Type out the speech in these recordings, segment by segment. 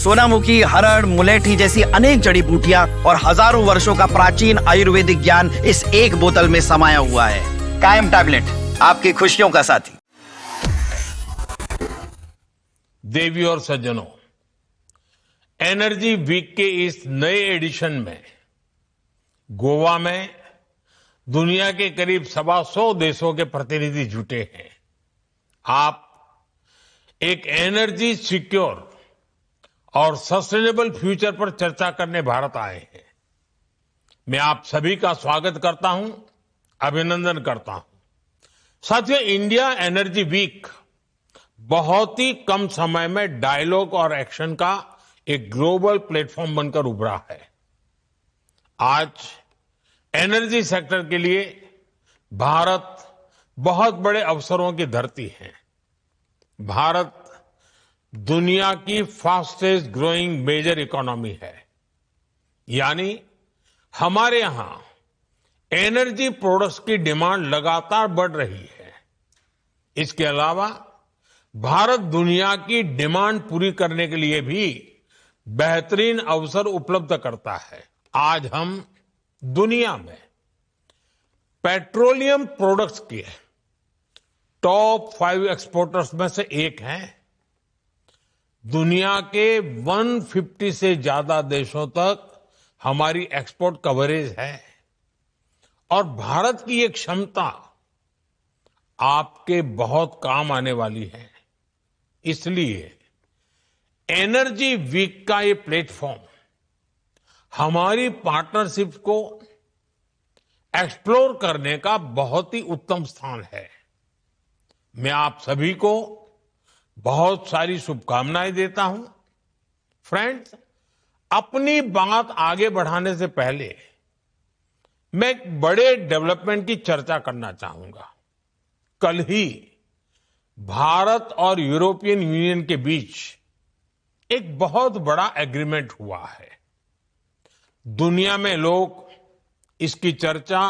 सोनामुखी, हरड़, मुलेठी जैसी अनेक जड़ी बूटियां और हजारों वर्षों का प्राचीन आयुर्वेदिक ज्ञान इस एक बोतल में समाया हुआ है। कायम टैबलेट, आपकी खुशियों का साथी। देवी और सज्जनों, एनर्जी वीक के इस नए एडिशन में गोवा में दुनिया के करीब 125 देशों के प्रतिनिधि जुटे हैं। आप एक एनर्जी सिक्योर और सस्टेनेबल फ्यूचर पर चर्चा करने भारत आए हैं। मैं आप सभी का स्वागत करता हूं, अभिनंदन करता हूं। साथियों, इंडिया एनर्जी वीक बहुत ही कम समय में डायलॉग और एक्शन का एक ग्लोबल प्लेटफॉर्म बनकर उभरा है। आज एनर्जी सेक्टर के लिए भारत बहुत बड़े अवसरों की धरती है। भारत दुनिया की फास्टेस्ट ग्रोइंग मेजर इकोनॉमी है, यानी हमारे यहां एनर्जी प्रोडक्ट्स की डिमांड लगातार बढ़ रही है। इसके अलावा भारत दुनिया की डिमांड पूरी करने के लिए भी बेहतरीन अवसर उपलब्ध करता है। आज हम दुनिया में पेट्रोलियम प्रोडक्ट्स के टॉप 5 एक्सपोर्टर्स में से एक हैं। दुनिया के 150 से ज्यादा देशों तक हमारी एक्सपोर्ट कवरेज है और भारत की ये क्षमता आपके बहुत काम आने वाली है। इसलिए एनर्जी वीक का ये प्लेटफॉर्म हमारी पार्टनरशिप को एक्सप्लोर करने का बहुत ही उत्तम स्थान है। मैं आप सभी को बहुत सारी शुभकामनाएं देता हूं। फ्रेंड्स, अपनी बात आगे बढ़ाने से पहले मैं एक बड़े डेवलपमेंट की चर्चा करना चाहूंगा। कल ही भारत और यूरोपियन यूनियन के बीच एक बहुत बड़ा एग्रीमेंट हुआ है। दुनिया में लोग इसकी चर्चा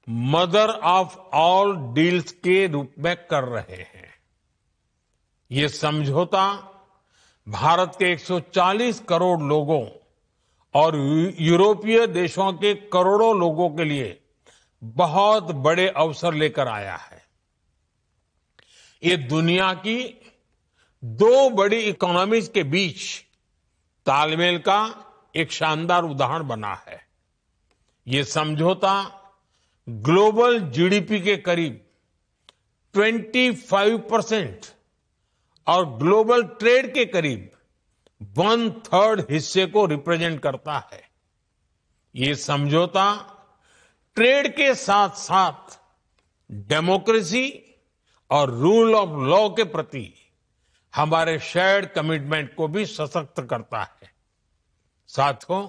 मदर ऑफ ऑल डील्स के रूप में कर रहे हैं। ये समझौता भारत के 140 करोड़ लोगों और यूरोपीय देशों के करोड़ों लोगों के लिए बहुत बड़े अवसर लेकर आया है। ये दुनिया की 2 बड़ी इकोनॉमीज के बीच तालमेल का एक शानदार उदाहरण बना है। ये समझौता ग्लोबल जीडीपी के करीब 25% और ग्लोबल ट्रेड के करीब 1/3 हिस्से को रिप्रेजेंट करता है। ये समझौता ट्रेड के साथ साथ डेमोक्रेसी और रूल ऑफ लॉ के प्रति हमारे शेयर्ड कमिटमेंट को भी सशक्त करता है। साथियों,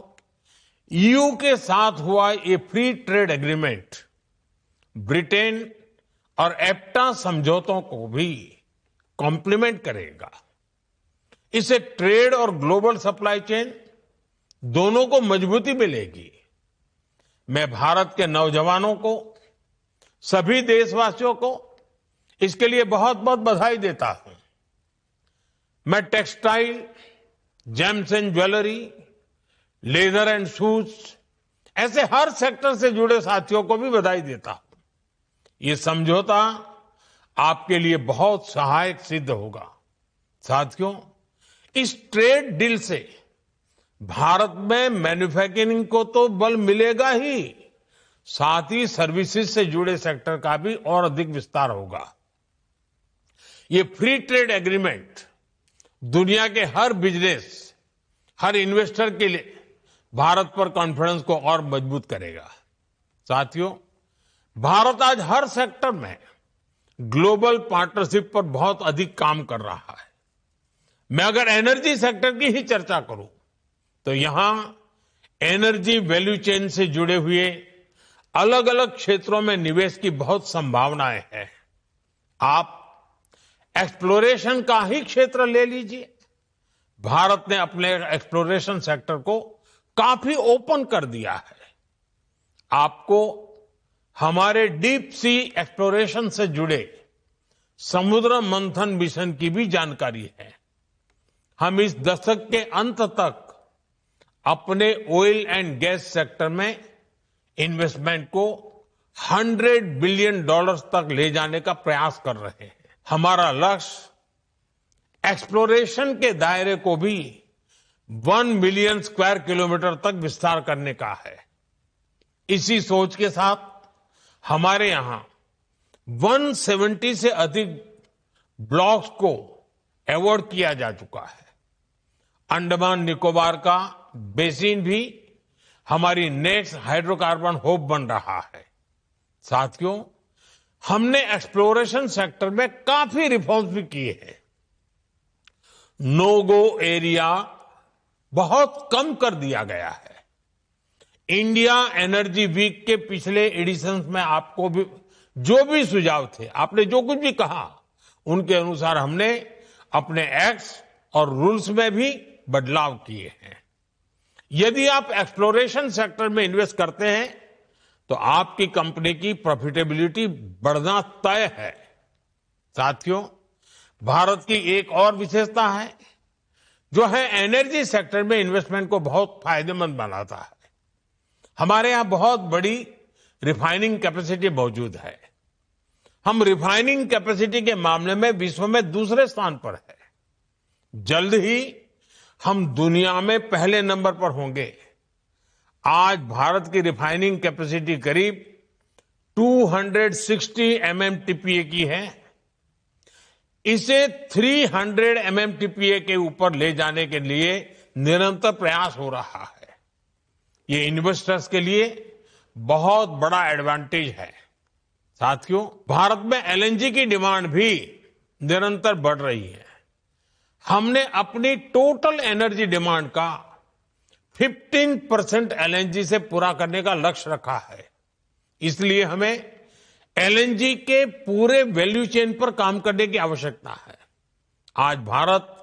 ईयू के साथ हुआ ये फ्री ट्रेड एग्रीमेंट ब्रिटेन और एप्टा समझौतों को भी कॉम्प्लीमेंट करेगा। इससे ट्रेड और ग्लोबल सप्लाई चेन दोनों को मजबूती मिलेगी। मैं भारत के नौजवानों को, सभी देशवासियों को इसके लिए बहुत बहुत बधाई देता हूं। मैं textile, James and jewellery, leather and shoes ऐसे हर सेक्टर से जुड़े साथियों को भी बधाई देता हूं। ये समझौता आपके लिए बहुत सहायक सिद्ध होगा। साथियों, इस ट्रेड डील से भारत में मैन्युफैक्चरिंग को तो बल मिलेगा ही, साथ ही सर्विसेज से जुड़े सेक्टर का भी और अधिक विस्तार होगा। ये फ्री ट्रेड एग्रीमेंट दुनिया के हर बिजनेस, हर इन्वेस्टर के लिए भारत पर कॉन्फिडेंस को और मजबूत करेगा। साथियों, भारत आज हर सेक्टर में ग्लोबल पार्टनरशिप पर बहुत अधिक काम कर रहा है। मैं अगर एनर्जी सेक्टर की ही चर्चा करूं तो यहां एनर्जी वैल्यू चेन से जुड़े हुए अलग अलग क्षेत्रों में निवेश की बहुत संभावनाएं हैं। आप एक्सप्लोरेशन का ही क्षेत्र ले लीजिए। भारत ने अपने एक्सप्लोरेशन सेक्टर को काफी ओपन कर दिया है। आपको हमारे डीप सी एक्सप्लोरेशन से जुड़े समुद्र मंथन मिशन की भी जानकारी है। हम इस दशक के अंत तक अपने ऑयल एंड गैस सेक्टर में इन्वेस्टमेंट को $100 बिलियन तक ले जाने का प्रयास कर रहे हैं। हमारा लक्ष्य एक्सप्लोरेशन के दायरे को भी 1 मिलियन स्क्वायर किलोमीटर तक विस्तार करने का है। इसी सोच के साथ हमारे यहां 170 से अधिक ब्लॉक्स को अवार्ड किया जा चुका है। अंडमान निकोबार का बेसिन भी हमारी नेक्स्ट हाइड्रोकार्बन हब बन रहा है। साथियों, हमने एक्सप्लोरेशन सेक्टर में काफी रिफॉर्म्स भी किए हैं। नो गो एरिया बहुत कम कर दिया गया है। इंडिया एनर्जी वीक के पिछले एडिशंस में आपको भी जो भी सुझाव थे, आपने जो कुछ भी कहा, उनके अनुसार हमने अपने एक्ट्स और रूल्स में भी बदलाव किए हैं। यदि आप एक्सप्लोरेशन सेक्टर में इन्वेस्ट करते हैं तो आपकी कंपनी की प्रॉफिटेबिलिटी बढ़ना तय है। साथियों, भारत की एक और विशेषता है जो है एनर्जी सेक्टर में इन्वेस्टमेंट को बहुत फायदेमंद बनाता है। हमारे यहां बहुत बड़ी रिफाइनिंग कैपेसिटी मौजूद है। हम रिफाइनिंग कैपेसिटी के मामले में विश्व में दूसरे स्थान पर है। जल्द ही हम दुनिया में पहले नंबर पर होंगे। आज भारत की रिफाइनिंग कैपेसिटी करीब 260 MMTPA की है। इसे 300 MMTPA के ऊपर ले जाने के लिए निरंतर प्रयास हो रहा है। ये इन्वेस्टर्स के लिए बहुत बड़ा एडवांटेज है। साथियों, भारत में LNG की डिमांड भी निरंतर बढ़ रही है। हमने अपनी टोटल एनर्जी डिमांड का 15% LNG से पूरा करने का लक्ष्य रखा है। इसलिए हमें LNG के पूरे वैल्यू चेन पर काम करने की आवश्यकता है। आज भारत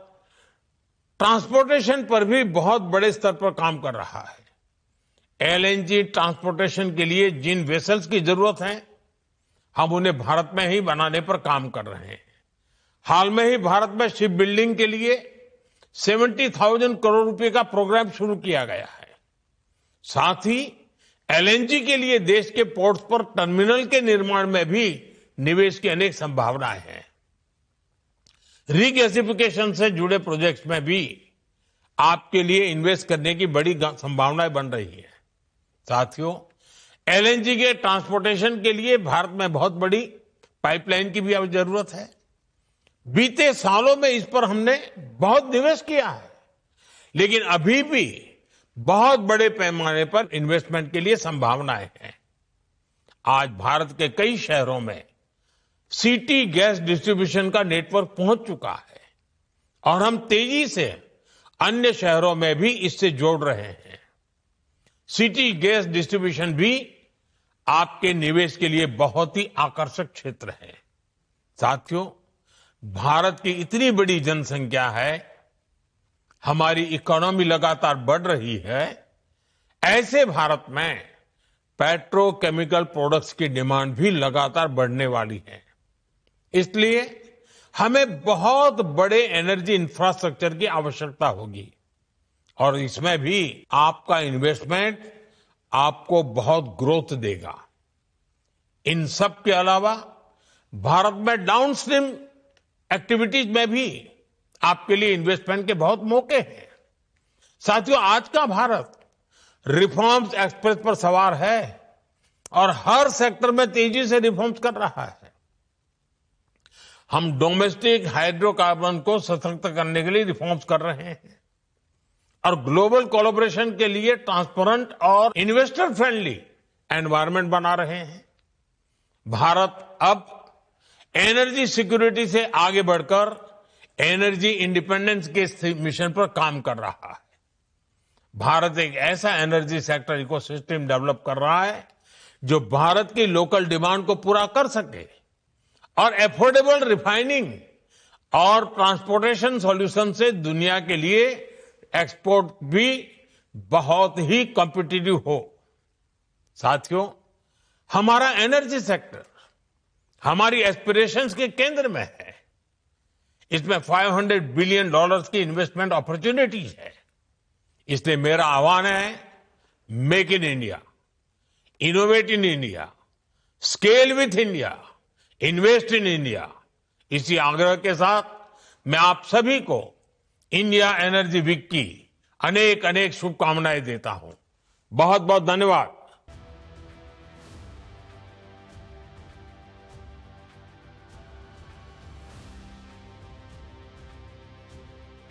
ट्रांसपोर्टेशन पर भी बहुत बड़े स्तर पर काम कर रहा है। LNG ट्रांसपोर्टेशन के लिए जिन वेसल्स की जरूरत है, हम उन्हें भारत में ही बनाने पर काम कर रहे हैं। हाल में ही भारत में शिप बिल्डिंग के लिए 70,000 करोड़ रुपए का प्रोग्राम शुरू किया गया है। साथ ही LNG के लिए देश के पोर्ट्स पर टर्मिनल के निर्माण में भी निवेश की अनेक संभावनाएं हैं। रीगैसिफिकेशन से जुड़े प्रोजेक्ट्स में भी आपके लिए इन्वेस्ट करने की बड़ी संभावनाएं बन रही है। साथियों, LNG के ट्रांसपोर्टेशन के लिए भारत में बहुत बड़ी पाइपलाइन की भी अब जरूरत है। बीते सालों में इस पर हमने बहुत निवेश किया है, लेकिन अभी भी बहुत बड़े पैमाने पर इन्वेस्टमेंट के लिए संभावनाएं हैं। आज भारत के कई शहरों में सिटी गैस डिस्ट्रीब्यूशन का नेटवर्क पहुंच चुका है और हम तेजी से अन्य शहरों में भी इससे जोड़ रहे हैं। सिटी गैस डिस्ट्रीब्यूशन भी आपके निवेश के लिए बहुत ही आकर्षक क्षेत्र है। साथियों, भारत की इतनी बड़ी जनसंख्या है, हमारी इकोनॉमी लगातार बढ़ रही है। ऐसे भारत में पेट्रोकेमिकल प्रोडक्ट्स की डिमांड भी लगातार बढ़ने वाली है। इसलिए हमें बहुत बड़े एनर्जी इंफ्रास्ट्रक्चर की आवश्यकता होगी और इसमें भी आपका इन्वेस्टमेंट आपको बहुत ग्रोथ देगा। इन सब के अलावा भारत में डाउनस्ट्रीम एक्टिविटीज में भी आपके लिए इन्वेस्टमेंट के बहुत मौके हैं। साथियों, आज का भारत रिफॉर्म्स एक्सप्रेस पर सवार है और हर सेक्टर में तेजी से रिफॉर्म्स कर रहा है। हम डोमेस्टिक हाइड्रोकार्बन को सशक्त करने के लिए रिफॉर्म्स कर रहे हैं और ग्लोबल कोलैबोरेशन के लिए ट्रांसपेरेंट और इन्वेस्टर फ्रेंडली एनवायरनमेंट बना रहे हैं। भारत अब एनर्जी सिक्योरिटी से आगे बढ़कर एनर्जी इंडिपेंडेंस के मिशन पर काम कर रहा है। भारत एक ऐसा एनर्जी सेक्टर इकोसिस्टम डेवलप कर रहा है जो भारत की लोकल डिमांड को पूरा कर सके और एफोर्डेबल रिफाइनिंग और ट्रांसपोर्टेशन सॉल्यूशन से दुनिया के लिए एक्सपोर्ट भी बहुत ही कॉम्पिटिटिव हो। साथियों, हमारा एनर्जी सेक्टर हमारी एस्पिरेशंस के केंद्र में है। इसमें $500 बिलियन की इन्वेस्टमेंट अपॉर्चुनिटीज है। इसलिए मेरा आह्वान है, make in India, innovate in India, scale with India, invest in India. इसी आग्रह के साथ मैं आप सभी को इंडिया एनर्जी वीक की अनेक अनेक शुभकामनाएं देता हूं। बहुत बहुत धन्यवाद।